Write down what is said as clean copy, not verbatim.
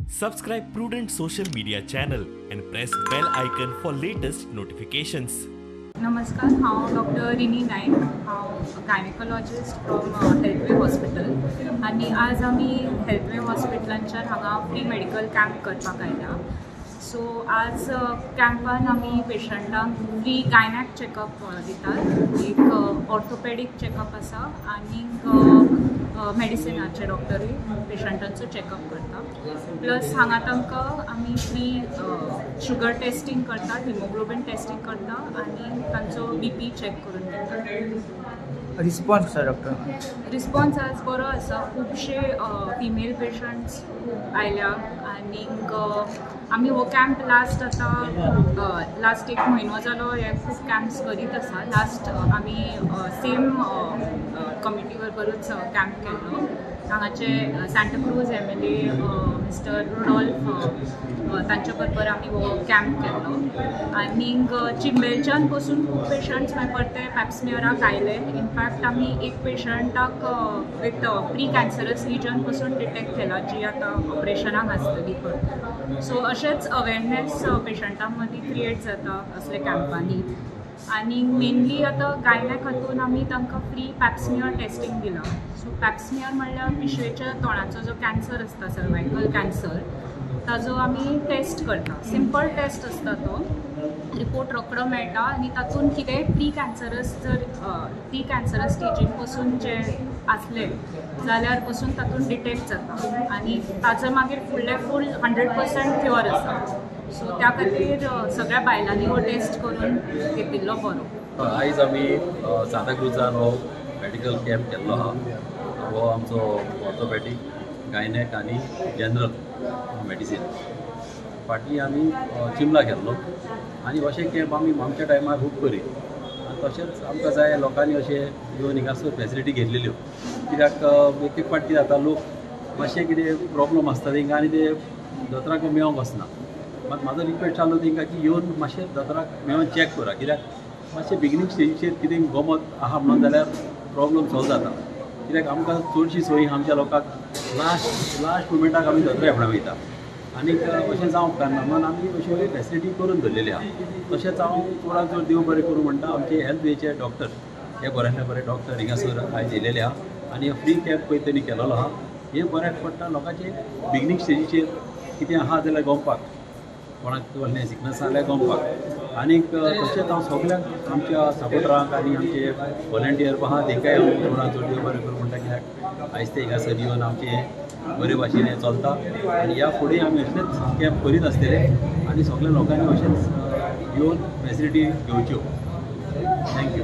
Subscribe Prudent social media channel and press bell icon for latest notifications. नमस्कार, हांव doctor Rini नायक. हांव gynaecologist from healthway hospital आनी आज आमी हेल्थवे हॉस्पिटलांच्यान हांगा फ्री मेडिकल कॅम्प करपाक आयल्या. सो आज कॅम्पान आमी पेशंटांक फ्री गायनॅक चॅकअप दितात. एक ऑर्थोपॅडीक चॅकअप आसा आनीक मेडिसिनाचे डॉक्टरूय पेशंटांचो चॅकअप करता. प्लस हांगा तांकां आमी फ्री शुगर टेस्टिंग करतात, हिमोग्लोबीन टेस्टिंग करता आनी तांचो BP चॅक करून घेता. रिस्पॉन्स कसा डॉक्टर? रिस्पॉन्स आज बरो आसा. खुबशे फिमेल पेशंट्स आयल्या आनीक आमी हो कॅम्प लास्ट एक म्हयनो जालो हे खूब कॅम्प्स करीत आसा. लास्ट आमी सेम कमिटी बरोबरूच कॅम्प केल्लो. हांगाचे सांताक्रूज MLA मिस्टर रुडॉल्फ तांचे बरोबर आमी हो कॅम्प केल्लो. आनीक चिंबेलच्यान पसून खूब पेशंट्स मागीर परते पॅप्समियराक आयले. इनफॅक्ट आमी एक पेशंटाक विथ प्री कॅन्सरस लिजन पसून डिटेक्ट केला, जी आतां ऑपरेशनाक आसतली पळय. सो अशेंच अवेरनेस पेशंटां मदीं क्रिएट जाता असले कॅम्पांनी. आनी मेनली आतां गायनॅक हातून आमी तांकां फ्री पॅप्समियर टेस्टिंग दिलां. सो पॅप्समियर म्हणल्यार पिशवेच्या तोंडाचो जो कॅन्सर आसता, सर्वायकल कॅन्सर, ताजो आमी टेस्ट करता. सिंपल टेस्ट आसता तो. रिपोर्ट रोखडो मेळटा आनी तातूंत कितेंय प्री कॅन्सरस स्टेजीन पसून जे आसले जाल्यार पसून तातूंत डिटेक्ट जाता आनी ताचो मागीर फुडले फूल 100% क्युअर आसा. सो त्या खातीर सगळ्या बायलांनी हो टेस्ट करून घेतिल्लो बरो. आयज आमी सांताक्रुजान हो मेडिकल कॅम्प केल्लो आहा. हो आमचो ऑर्थोपॅडीक, गायनॅक आनी जनरल मेडिसीन. फाटीं आमी चिंबला केल्लो आनी अशें कॅम्प आमी आमच्या टायमार खूब करी. आनी तशेंच आमकां जाय लोकांनी अशें येवन हिंगासर फॅसिलिटी घेतलेल्यो. कित्याक एक एक फावटी जाता लोक मातशें कितें प्रॉब्लम आसता तेंकां आनी ते दोतोराक मेळोंक वचना. मात म्हाजो रिक्वेस्ट आसलो तेंकां की येवन मातशें दोतोराक मेळोन चॅक करा. कित्याक मातशें बिगिनींग स्टेजीचेर कितें गमत आहा म्हणून जाल्यार प्रॉब्लम सॉल्व जाता. कित्याक आमकां चडशी सोयी आमच्या लोकांक लास्ट मुमेंटाक आमी दोतोरा फुडें वयता. आनीक अशें जावंक उपकारना म्हणून आमी अश्यो फॅसिलिटी करून दवरलेली आहा. तशेंच हांव चडांत चड देव बरें करूं म्हणटा आमचे हेल्थवेचे डॉक्टर, हे बऱ्यांतले बरे डॉक्टर हिंगासर आयज येयलेले आहा आनी फ्री कॅम्प पळय तेणी केलेलो आहा. हें बऱ्याक पडटा लोकांचे बिगिनींग स्टेजीचेर कितें आहा जाल्यार गमपाक, कोणाक व्हडलें सिकनस जाल्यार गमपाक. आनीक तशेंच हांव सगळ्यांक आमच्या सपोर्टरांक आनी आमचे व्हॉलंटियर आहा तेंकाय हांव चडांत चड देव बरें करूं म्हणटा. कित्याक आयज ते हिंगासर येवन आमचे बरे भाशेन हें चलता आनी ह्या फुडें आमी अशेंच कॅम्प करीत आसतले आनी सगळ्या लोकांनी अशेंच येवन फॅसिलिटी घेवच्यो. थँक्यू.